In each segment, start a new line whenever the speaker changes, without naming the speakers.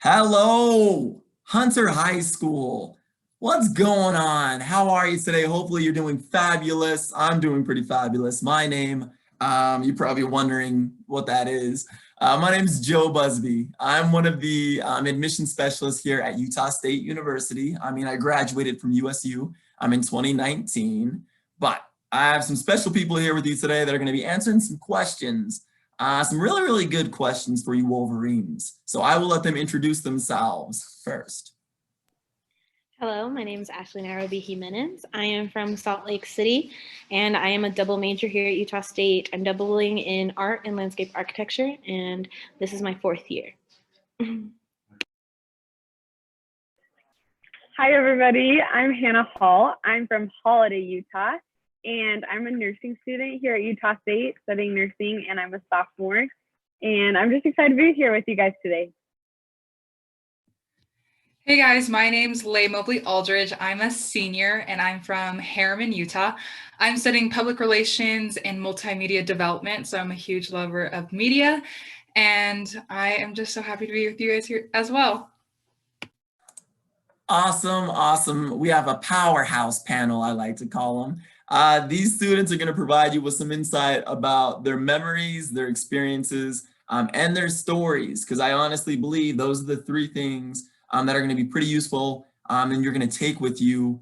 Hello, Hunter High School. What's going on? How are you today? Hopefully you're doing fabulous. I'm doing pretty fabulous. My name, you're probably wondering what that is. My name is Joe Busby. I'm one of the admission specialists here at Utah State University. I graduated from USU. I'm in 2019, but I have some special people here with you today that are going to be answering some questions. Some really good questions for you Wolverines. So I will let them introduce themselves first.
Hello, my name is Ashley Nairobi Jimenez. I am from Salt Lake City, and I am a double major here at Utah State. I'm doubling in art and landscape architecture, and this is my fourth year.
Hi, everybody. I'm Hannah Hall. I'm from Holiday, Utah, and I'm a nursing student here at Utah State studying nursing, and I'm a sophomore. And I'm just excited to be here with you guys today.
Hey guys, my name's Leigh Mobley Aldridge. I'm a senior and I'm from Harriman, Utah. I'm studying public relations and multimedia development, so I'm a huge lover of media, and I am just so happy to be with you guys here as well.
Awesome. We have a powerhouse panel, I like to call them. These students are going to provide you with some insight about their memories, their experiences, and their stories, because I honestly believe those are the three things that are going to be pretty useful and you're going to take with you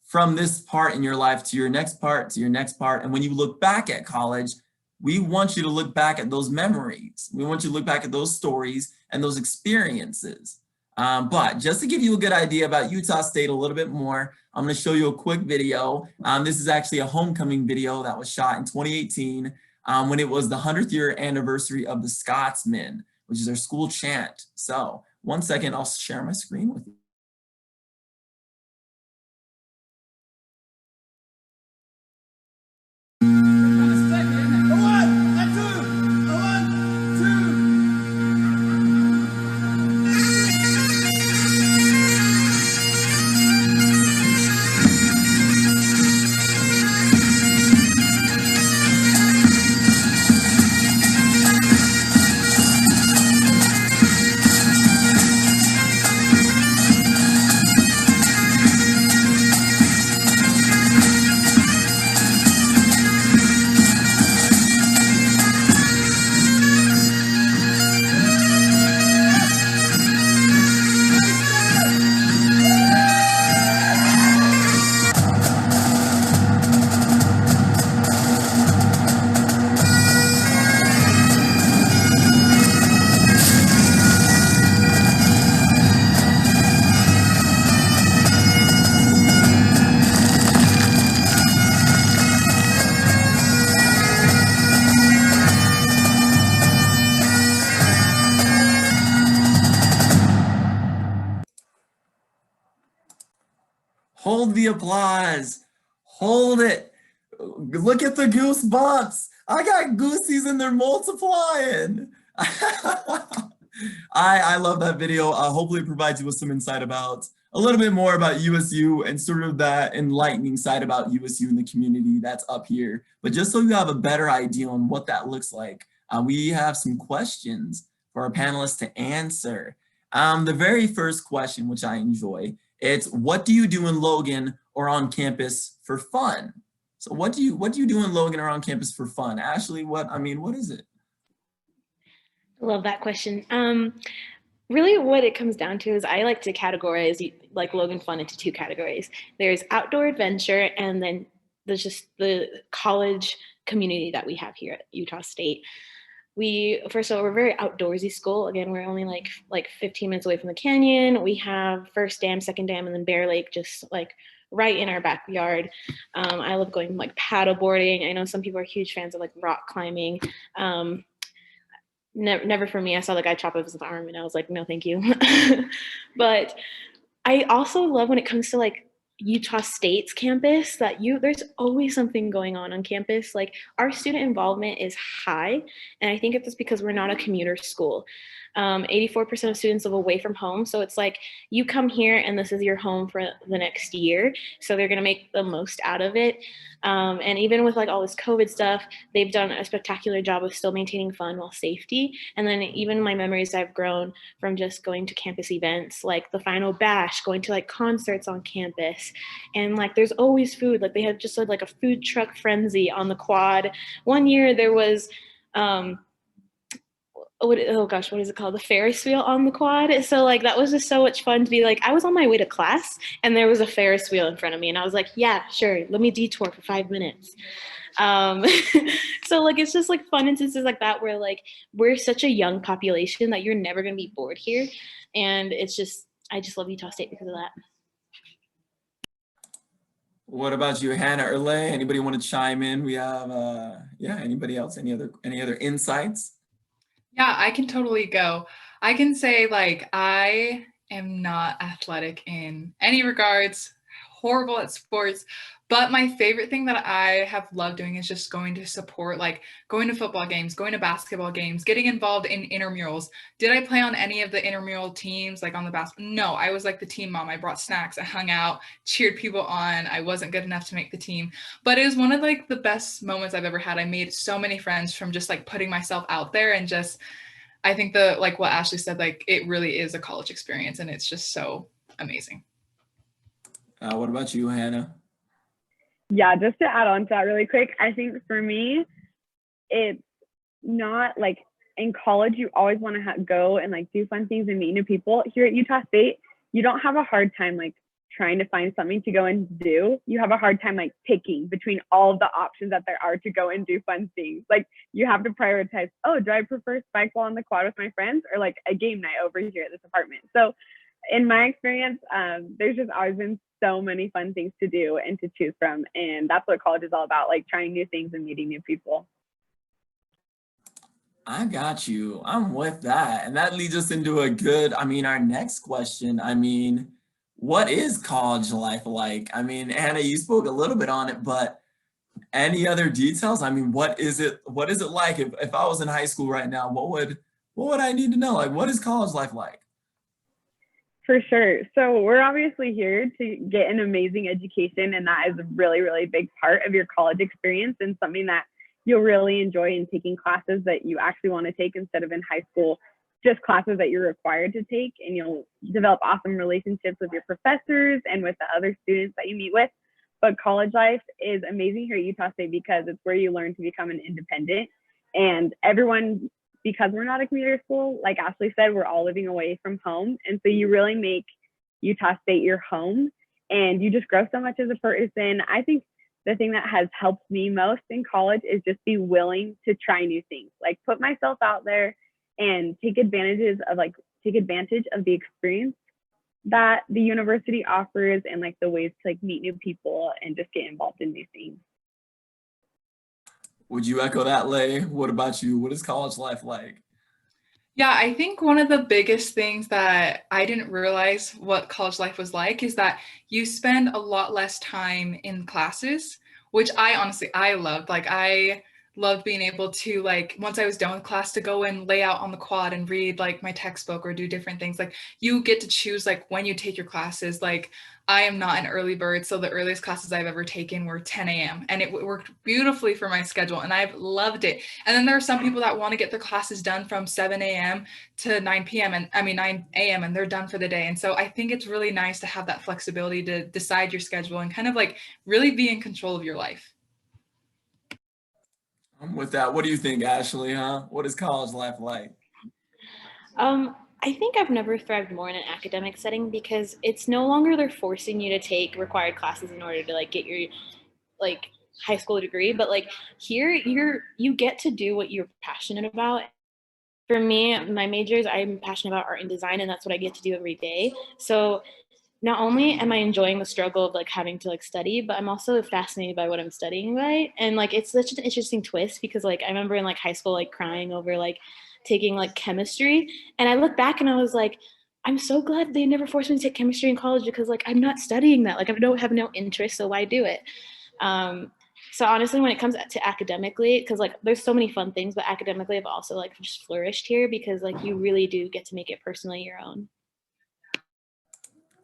from this part in your life to your next part, to your next part. And when you look back at college, we want you to look back at those memories. We want you to look back at those stories and those experiences. But just to give you a good idea about Utah State a little bit more, I'm going to show you a quick video. This is actually a homecoming video that was shot in 2018 when it was the 100th year anniversary of the Scotsmen, which is our school chant. So 1 second, I'll share my screen with you. Hold the applause. Hold it. Look at the goosebumps. I got goosies and they're multiplying. I love that video. Hopefully it provides you with some insight about a little bit more about USU and sort of that enlightening side about USU and the community that's up here. But just so you have a better idea on what that looks like, we have some questions for our panelists to answer. The very first question, which I enjoy, it's what do you do in Logan or on campus for fun? So what do you do in Logan or on campus for fun? Ashley, what is it?
Love that question. Really what it comes down to is I like to categorize like Logan Fun into two categories. There's outdoor adventure, and then there's just the college community that we have here at Utah State. First of all, we're a very outdoorsy school. Again, we're only like 15 minutes away from the canyon. We have First Dam, Second Dam, and then Bear Lake just like right in our backyard. I love going like paddle boarding. I know some people are huge fans of like rock climbing. Never for me. I saw the guy chop off his arm and I was like, no, thank you. But I also love when it comes to like Utah State's campus that there's always something going on campus. Like our student involvement is high, and I think it's because we're not a commuter school. 84% of students live away from home. So it's like you come here and this is your home for the next year. So they're going to make the most out of it. And even with like all this COVID stuff, they've done a spectacular job of still maintaining fun while safety. And then even my memories I've grown from just going to campus events, like the final bash, going to like concerts on campus. And like there's always food. Like they had just like a food truck frenzy on the quad. One year there was oh gosh, what is it called? The Ferris wheel on the quad. So like that was just so much fun to be like, I was on my way to class and there was a Ferris wheel in front of me and I was like, yeah, sure, let me detour for 5 minutes. So like it's just like fun instances like that where like we're such a young population that you're never going to be bored here, and it's just I just love Utah State because of that.
What about you, Hannah or Lay? Anybody want to chime in? We have yeah, anybody else? Any other insights?
Yeah, I can totally go. I can say like I am not athletic in any regards, horrible at sports, but my favorite thing that I have loved doing is just going to support, like going to football games, going to basketball games, getting involved in intramurals. Did I play on any of the intramural teams, like on the basketball? No, I was like the team mom. I brought snacks, I hung out, cheered people on. I wasn't good enough to make the team, but it was one of like the best moments I've ever had. I made so many friends from just like putting myself out there, and just I think the like what Ashley said, like it really is a college experience and it's just so amazing.
What about you, Hannah?
Yeah, just to add on to that really quick, I think for me, it's not like in college, you always want to go and like do fun things and meet new people. Here at Utah State, you don't have a hard time like trying to find something to go and do. You have a hard time like picking between all of the options that there are to go and do fun things. Like you have to prioritize, oh, do I prefer spike ball on the quad with my friends or like a game night over here at this apartment? So in my experience, there's just always been so many fun things to do and to choose from. And that's what college is all about, like trying new things and meeting new people.
I got you. I'm with that. And that leads us into a good, our next question. What is college life like? Anna, you spoke a little bit on it, but any other details? What is it like? If I was in high school right now, what would I need to know? Like, what is college life like?
For sure. So we're obviously here to get an amazing education, and that is a really, really big part of your college experience and something that you'll really enjoy in taking classes that you actually want to take instead of in high school, just classes that you're required to take, and you'll develop awesome relationships with your professors and with the other students that you meet with. But college life is amazing here at Utah State because it's where you learn to become an independent, and everyone, because we're not a commuter school, like Ashley said, we're all living away from home. And so you really make Utah State your home and you just grow so much as a person. I think the thing that has helped me most in college is just be willing to try new things, like put myself out there and take advantage of the experience that the university offers and like the ways to like meet new people and just get involved in new things.
Would you echo that, Lay? What about you? What is college life like?
Yeah, I think one of the biggest things that I didn't realize what college life was like is that you spend a lot less time in classes, which I loved. Like I loved being able to, like, once I was done with class, to go and lay out on the quad and read like my textbook or do different things. Like you get to choose like when you take your classes. Like I am not an early bird, so the earliest classes I've ever taken were 10 a.m. and it worked beautifully for my schedule and I've loved it. And then there are some people that want to get their classes done from 7 a.m. to 9 p.m. and 9 a.m. and they're done for the day. And so I think it's really nice to have that flexibility to decide your schedule and kind of like really be in control of your life.
I'm with that. What do you think, Ashley, huh? What is college life like?
I think I've never thrived more in an academic setting because it's no longer they're forcing you to take required classes in order to like get your like high school degree, but like here you get to do what you're passionate about. For me, my majors, I'm passionate about art and design, and that's what I get to do every day. So not only am I enjoying the struggle of like having to like study, but I'm also fascinated by what I'm studying, right? And like it's such an interesting twist because like I remember in like high school like crying over like taking like chemistry, and I look back and I was like, I'm so glad they never forced me to take chemistry in college because like I'm not studying that. Like I don't have no interest, so why do it? So honestly, when it comes to academically, because like there's so many fun things, but academically I've also like just flourished here because like you really do get to make it personally your own.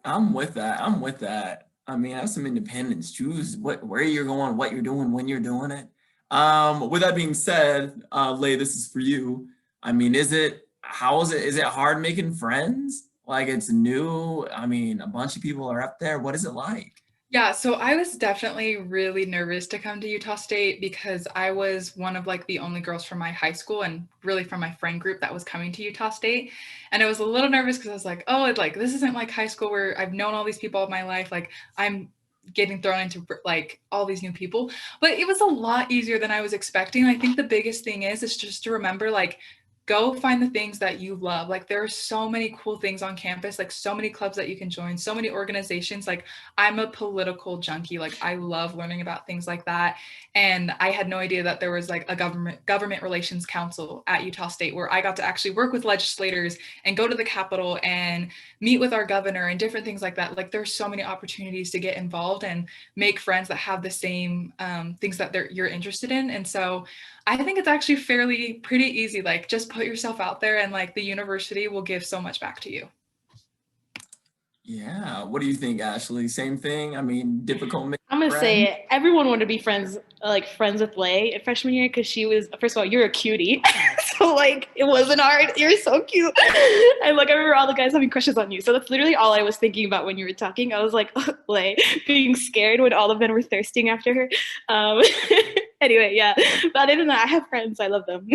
I'm with that. I'm with that. I mean, have some independence. Choose where you're going, what you're doing, when you're doing it. With that being said, Lay, this is for you. I mean, how is it? Is it hard making friends? Like it's new. I mean, a bunch of people are up there. What is it like?
Yeah, so I was definitely really nervous to come to Utah State because I was one of like the only girls from my high school and really from my friend group that was coming to Utah State. And I was a little nervous because I was like, oh, like this isn't like high school where I've known all these people all my life. Like I'm getting thrown into like all these new people. But it was a lot easier than I was expecting. I think the biggest thing is just to remember like go find the things that you love. Like there are so many cool things on campus, like so many clubs that you can join, so many organizations. Like I'm a political junkie. Like I love learning about things like that. And I had no idea that there was like a government relations council at Utah State where I got to actually work with legislators and go to the Capitol and meet with our governor and different things like that. Like there's so many opportunities to get involved and make friends that have the same things that you're interested in. And so I think it's actually pretty easy. Like just put yourself out there and like the university will give so much back to you.
Yeah. What do you think, Ashley? Same thing? I mean, difficult making
I'm gonna
friends?
say it. Everyone wanted to be friends with Lay in freshman year because she was, first of all, you're a cutie. So like it wasn't hard. You're so cute. And like I remember all the guys having crushes on you. So that's literally all I was thinking about when you were talking. I was like, Lay, being scared when all of them were thirsting after her. Um, anyway, yeah. But other than that, I have friends. I love them.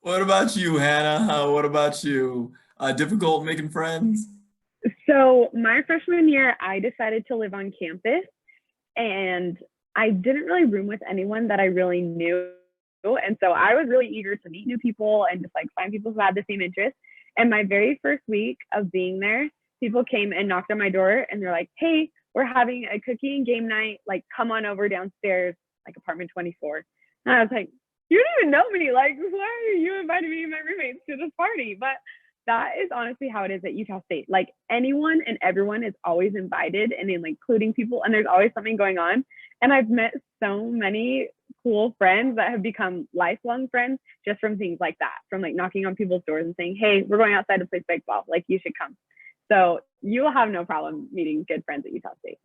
What about you, Hannah? What about you? Difficult making friends?
So my freshman year, I decided to live on campus, and I didn't really room with anyone that I really knew. And so I was really eager to meet new people and just like find people who had the same interests. And my very first week of being there, people came and knocked on my door and they're like, hey, we're having a cookie and game night. Like, come on over downstairs, like apartment 24. And I was like, you don't even know me. Like, why are you inviting me and my roommates to this party? But that is honestly how it is at Utah State. Like anyone and everyone is always invited and in like, including people, and there's always something going on. And I've met so many cool friends that have become lifelong friends just from things like that, from like knocking on people's doors and saying, hey, we're going outside to play spike ball. Like you should come. So you will have no problem meeting good friends at Utah State.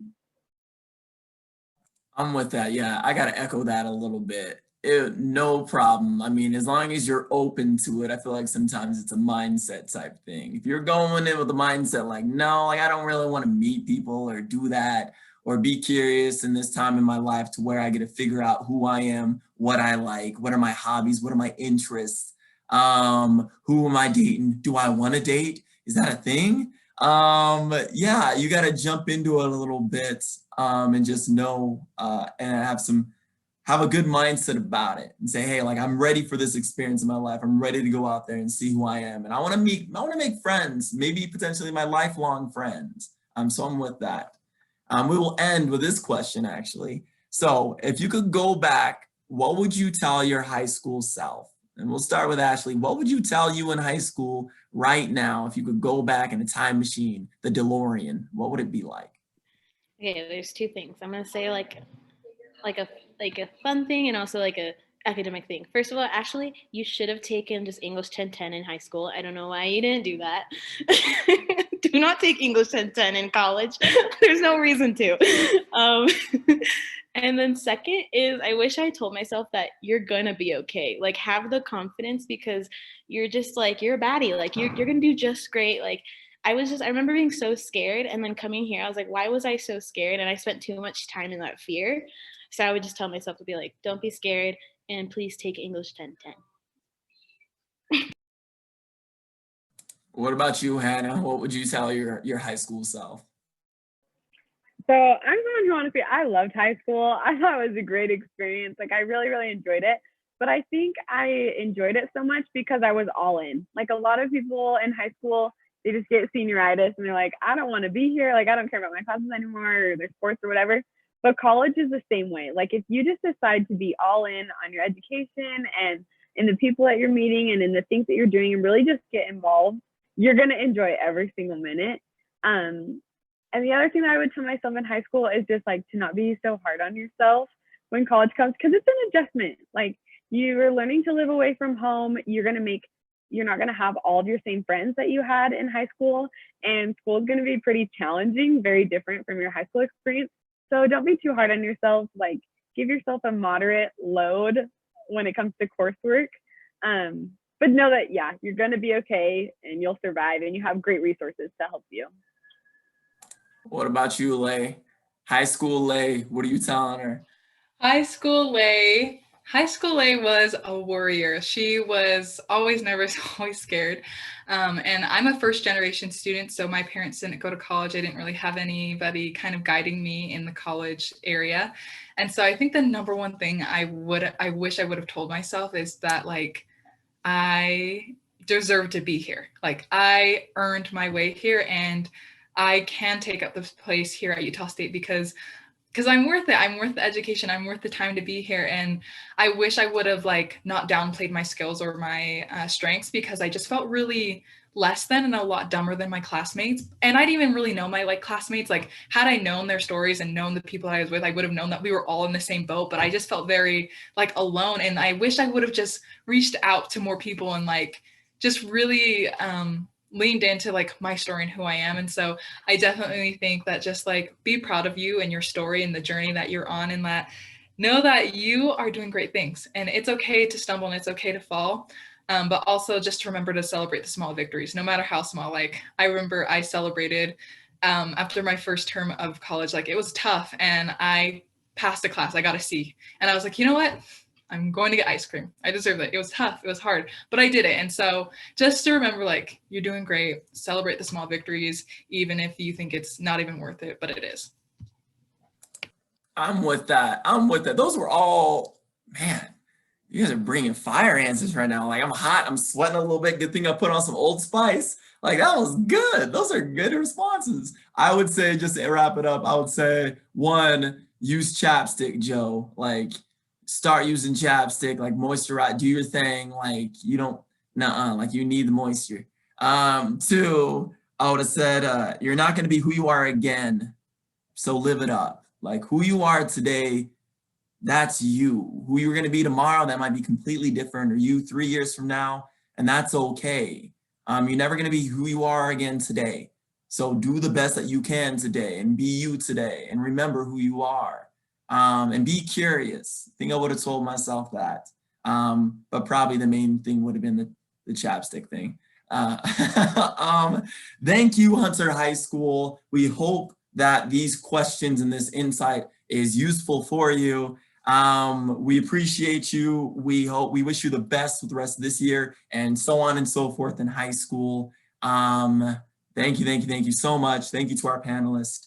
I'm with that. Yeah, I gotta echo that a little bit. No problem. I mean, as long as you're open to it, I feel like sometimes it's a mindset type thing. If you're going in with a mindset like, no, like I don't really want to meet people or do that or be curious in this time in my life to where I get to figure out who I am, what I like, what are my hobbies, what are my interests, who am I dating? Do I want to date? Is that a thing? Yeah, you got to jump into it a little bit and just know and have a good mindset about it and say, hey, like I'm ready for this experience in my life. I'm ready to go out there and see who I am. And I want to make friends, maybe potentially my lifelong friends. So I'm with that. We will end with this question actually. So if you could go back, what would you tell your high school self? And we'll start with Ashley. What would you tell you in high school right now if you could go back in a time machine, the DeLorean? What would it be like?
Okay, there's two things. I'm gonna say like a fun thing and also like a academic thing. First of all, Ashley, you should have taken just English 1010 in high school. I don't know why you didn't do that. Do not take English 1010 in college. There's no reason to. And then second is I wish I told myself that you're gonna be okay. Like have the confidence because you're just like you're a baddie. Like you're gonna do just great. Like I remember being so scared and then coming here, I was like, why was I so scared? And I spent too much time in that fear. So I would just tell myself to be like, don't be scared and please take English 1010.
What about you, Hannah? What would you tell your high school self?
So I'm someone who honestly, I loved high school. I thought it was a great experience. Like I really, really enjoyed it. But I think I enjoyed it so much because I was all in. Like a lot of people in high school, they just get senioritis and they're like, I don't want to be here. Like I don't care about my classes anymore or their sports or whatever. But college is the same way. Like if you just decide to be all in on your education and in the people that you're meeting and in the things that you're doing and really just get involved, you're going to enjoy every single minute. And And the other thing that I would tell myself in high school is just like to not be so hard on yourself when college comes, because it's an adjustment. Like you're learning to live away from home. You're not going to have all of your same friends that you had in high school, and school is going to be pretty challenging, very different from your high school experience. So don't be too hard on yourself. Like give yourself a moderate load when it comes to coursework. But know that, yeah, you're going to be okay and you'll survive, and you have great resources to help you.
What about you, Lay? High school Lay, what are you telling her?
High school Lay was a warrior. She was always nervous, always scared. And I'm a first generation student, so my parents didn't go to college. I didn't really have anybody kind of guiding me in the college area. And so I think the number one thing I wish I would have told myself is that like, I deserve to be here. Like I earned my way here, and I can take up this place here at Utah State because I'm worth it. I'm worth the education. I'm worth the time to be here. And I wish I would have like not downplayed my skills or my strengths, because I just felt really less than and a lot dumber than my classmates. And I didn't even really know my like classmates. Like had I known their stories and known the people I was with, I would have known that we were all in the same boat, but I just felt very like alone. And I wish I would have just reached out to more people and like just really leaned into like my story and who I am. And so I definitely think that just like be proud of you and your story and the journey that you're on, and that know that you are doing great things, and it's okay to stumble and it's okay to fall. But also just remember to celebrate the small victories, no matter how small. Like I remember I celebrated after my first term of college, like it was tough and I passed a class, I got a C. And I was like, you know what? I'm going to get ice cream. I deserve it. It was tough. It was hard, but I did it. And so just to remember, like, you're doing great. Celebrate the small victories, even if you think it's not even worth it, but it is.
I'm with that. Those were all, man, you guys are bringing fire answers right now. Like I'm hot, I'm sweating a little bit. Good thing I put on some Old Spice. Like that was good. Those are good responses. I would say, just to wrap it up, I would say 1, use chapstick, Joe. Like start using chapstick, like moisturize, do your thing. Like you don't, like you need the moisture. 2, I would have said, you're not gonna be who you are again. So live it up. Like who you are today, that's you. Who you're gonna be tomorrow, that might be completely different, or you 3 years from now, and that's okay. You're never gonna be who you are again today. So do the best that you can today and be you today and remember who you are. And be curious. I think I would have told myself that. But probably the main thing would have been the chapstick thing. Thank you, Hunter High School. We hope that these questions and this insight is useful for you. We appreciate you. We wish you the best with the rest of this year and so on and so forth in high school. Thank you so much. Thank you to our panelists.